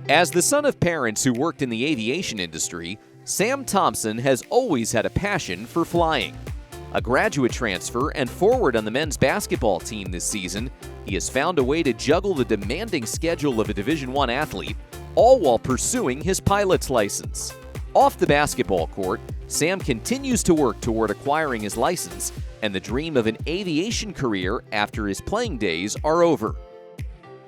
As the son of parents who worked in the aviation industry, Sam Thomson has always had a passion for flying. A graduate transfer and forward on the men's basketball team this season, he has found a way to juggle the demanding schedule of a Division I athlete, all while pursuing his pilot's license. Off the basketball court, Sam continues to work toward acquiring his license and the dream of an aviation career after his playing days are over.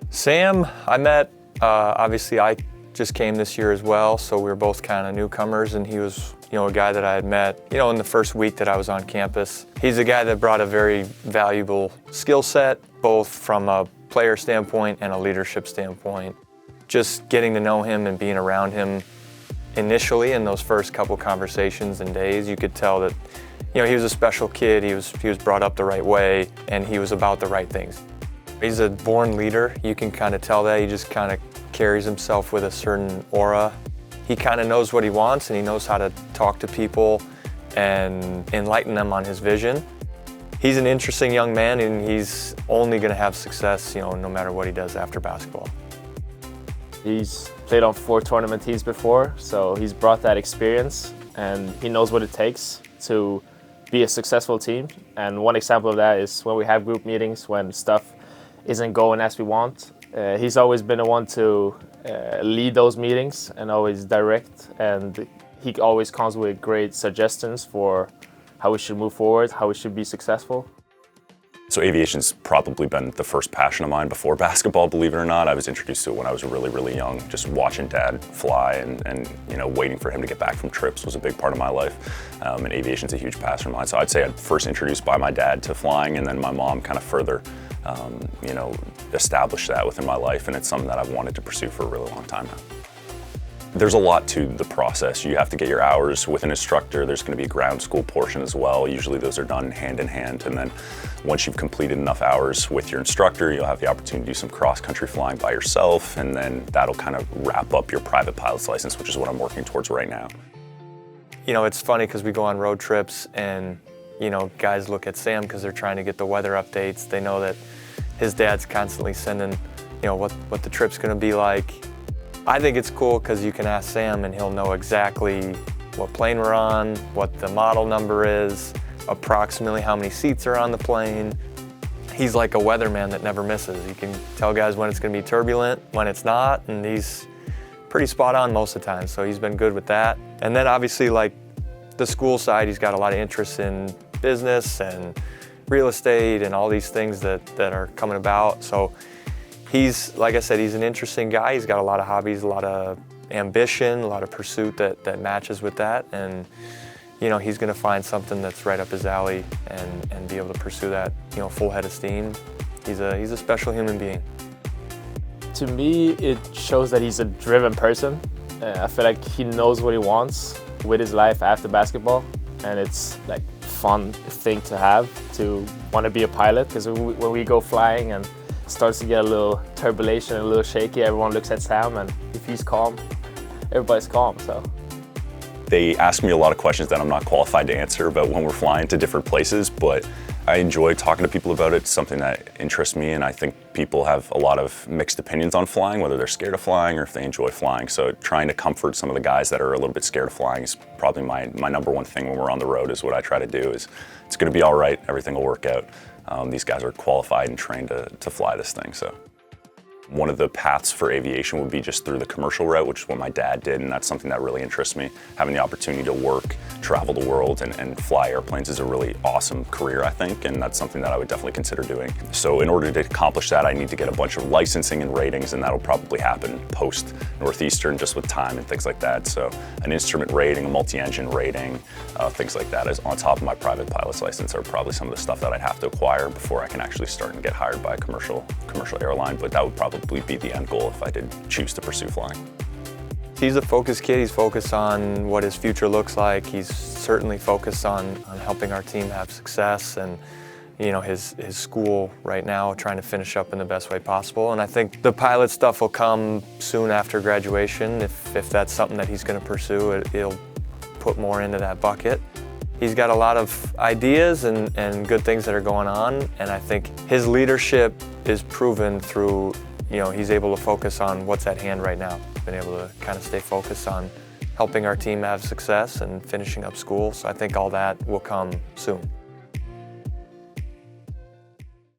Sam, I met, obviously I just came this year as well, so we were both kind of newcomers, and he was, a guy that I had met, in the first week that I was on campus. He's a guy that brought a very valuable skill set, both from a player standpoint and a leadership standpoint. Just getting to know him and being around him initially in those first couple conversations and days, you could tell that, he was a special kid, he was brought up the right way, and he was about the right things. He's a born leader. You can kind of tell that. He just kind of carries himself with a certain aura. He kind of knows what he wants, and he knows how to talk to people and enlighten them on his vision. He's an interesting young man, and he's only going to have success, no matter what he does after basketball. He's played on 4 tournament teams before, so he's brought that experience, and he knows what it takes to be a successful team. And one example of that is when we have group meetings, when stuff isn't going as we want. He's always been the one to lead those meetings and always direct, and he always comes with great suggestions for how we should move forward, how we should be successful. So aviation's probably been the first passion of mine before basketball, believe it or not. I was introduced to it when I was really, really young. Just watching Dad fly and waiting for him to get back from trips was a big part of my life. And aviation's a huge passion of mine. So I'd say I'd first introduced by my dad to flying, and then my mom kind of further established that within my life, and it's something that I've wanted to pursue for a really long time now. There's a lot to the process. You have to get your hours with an instructor. There's going to be a ground school portion as well. Usually those are done hand in hand, and then once you've completed enough hours with your instructor, you'll have the opportunity to do some cross-country flying by yourself, and then that'll kind of wrap up your private pilot's license, which is what I'm working towards right now. It's funny because we go on road trips, and guys look at Sam because they're trying to get the weather updates. They know that his dad's constantly sending, what the trip's going to be like. I think it's cool because you can ask Sam and he'll know exactly what plane we're on, what the model number is, approximately how many seats are on the plane. He's like a weatherman that never misses. He can tell guys when it's going to be turbulent, when it's not, and he's pretty spot on most of the time, so he's been good with that. And then obviously, like the school side, he's got a lot of interest in business and real estate and all these things that are coming about. So he's, like I said, he's an interesting guy. He's got a lot of hobbies, a lot of ambition, a lot of pursuit that matches with that. And, he's going to find something that's right up his alley and be able to pursue that, full head of steam. He's a special human being. To me, it shows that he's a driven person. I feel like he knows what he wants with his life after basketball, and it's like fun thing to have, to want to be a pilot, because when we go flying and it starts to get a little turbulation, a little shaky, everyone looks at Sam, and if he's calm, everybody's calm. So they ask me a lot of questions that I'm not qualified to answer about when we're flying to different places, but I enjoy talking to people about it. It's something that interests me, and I think people have a lot of mixed opinions on flying, whether they're scared of flying or if they enjoy flying. So trying to comfort some of the guys that are a little bit scared of flying is probably my number one thing when we're on the road. Is what I try to do is, it's going to be all right, everything will work out. These guys are qualified and trained to fly this thing. So one of the paths for aviation would be just through the commercial route, which is what my dad did, and that's something that really interests me. Having the opportunity to work, travel the world, and fly airplanes is a really awesome career, I think, and that's something that I would definitely consider doing. So in order to accomplish that, I need to get a bunch of licensing and ratings, and that'll probably happen post-Northeastern, just with time and things like that. So an instrument rating, a multi-engine rating, things like that is on top of my private pilot's license are probably some of the stuff that I'd have to acquire before I can actually start and get hired by a commercial airline, but that would probably be the end goal if I did choose to pursue flying. He's a focused kid. He's focused on what his future looks like. He's certainly focused on helping our team have success, and his school right now, trying to finish up in the best way possible. And I think the pilot stuff will come soon after graduation. If that's something that he's going to pursue, he'll put more into that bucket. He's got a lot of ideas and good things that are going on, and I think his leadership is proven through he's able to focus on what's at hand right now. Been able to kind of stay focused on helping our team have success and finishing up school. So I think all that will come soon.